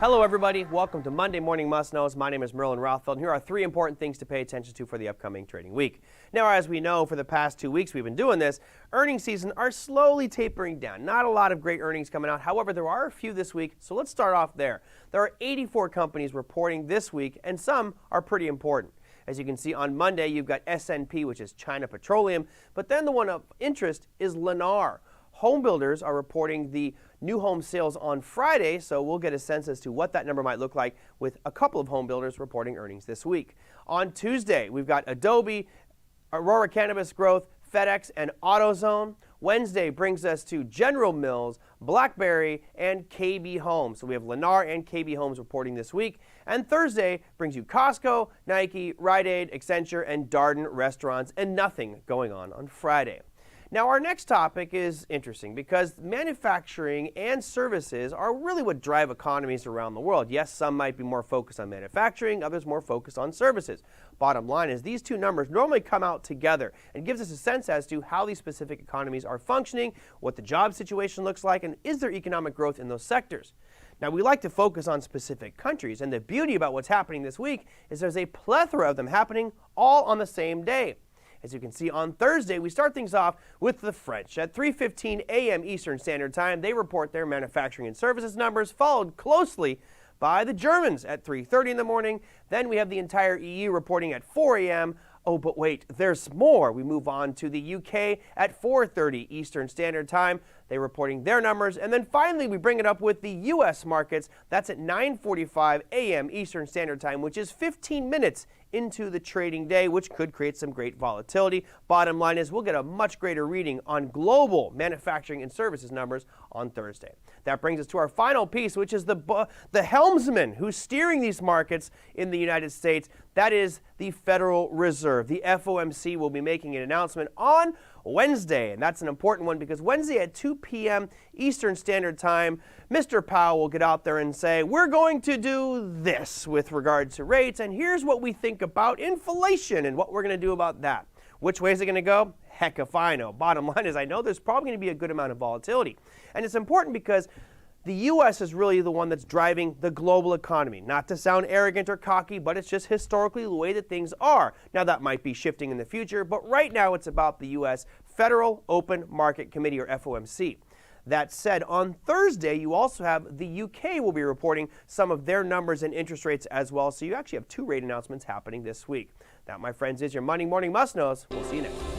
Hello everybody, welcome to Monday Morning Must Knows. My name is Merlin Rothfeld, and here are three important things to pay attention to for the upcoming trading week. Now, as we know, for the past 2 weeks we've been doing this, earnings season are slowly tapering down. Not a lot of great earnings coming out. However, there are a few this week, so let's start off there. There are 84 companies reporting this week, and some are pretty important. As you can see, on Monday, you've got SNP, which is China Petroleum, but then the one of interest is Lennar. Home builders are reporting the new home sales on Friday, so we'll get a sense as to what that number might look like with a couple of home builders reporting earnings this week. On Tuesday, we've got Adobe, Aurora Cannabis Growth, FedEx, and AutoZone. Wednesday brings us to General Mills, BlackBerry, and KB Home. So we have Lennar and KB Homes reporting this week. And Thursday brings you Costco, Nike, Rite Aid, Accenture, and Darden restaurants, and nothing going on Friday. Now, our next topic is interesting because manufacturing and services are really what drive economies around the world. Yes, some might be more focused on manufacturing, others more focused on services. Bottom line is these two numbers normally come out together and gives us a sense as to how these specific economies are functioning, what the job situation looks like, and is there economic growth in those sectors. Now, we like to focus on specific countries, and the beauty about what's happening this week is there's a plethora of them happening all on the same day. As you can see, on Thursday, we start things off with the French. At 3:15 a.m. Eastern Standard Time, they report their manufacturing and services numbers, followed closely by the Germans at 3:30 in the morning. Then we have the entire EU reporting at 4 a.m. Oh, but wait, there's more. We move on to the UK at 4:30 Eastern Standard Time. They're reporting their numbers. And then finally, we bring it up with the U.S. markets. That's at 9:45 a.m. Eastern Standard Time, which is 15 minutes into the trading day, which could create some great volatility. Bottom line is we'll get a much greater reading on global manufacturing and services numbers on Thursday. That brings us to our final piece, which is the helmsman who's steering these markets in the United States. That is the Federal Reserve. The FOMC will be making an announcement on Wednesday, and that's an important one because Wednesday at 2 p.m. Eastern Standard Time, Mr. Powell will get out there and say, we're going to do this with regard to rates, and here's what we think about inflation and what we're going to do about that. Which way is it going to go? Heck if I know. Bottom line is I know there's probably going to be a good amount of volatility. And it's important because the U.S. is really the one that's driving the global economy. Not to sound arrogant or cocky, but it's just historically the way that things are. Now, that might be shifting in the future, but right now it's about the U.S. Federal Open Market Committee, or FOMC. That said, on Thursday, you also have the UK will be reporting some of their numbers and interest rates as well. So you actually have two rate announcements happening this week. That, my friends, is your Monday Morning Must Knows. We'll see you next.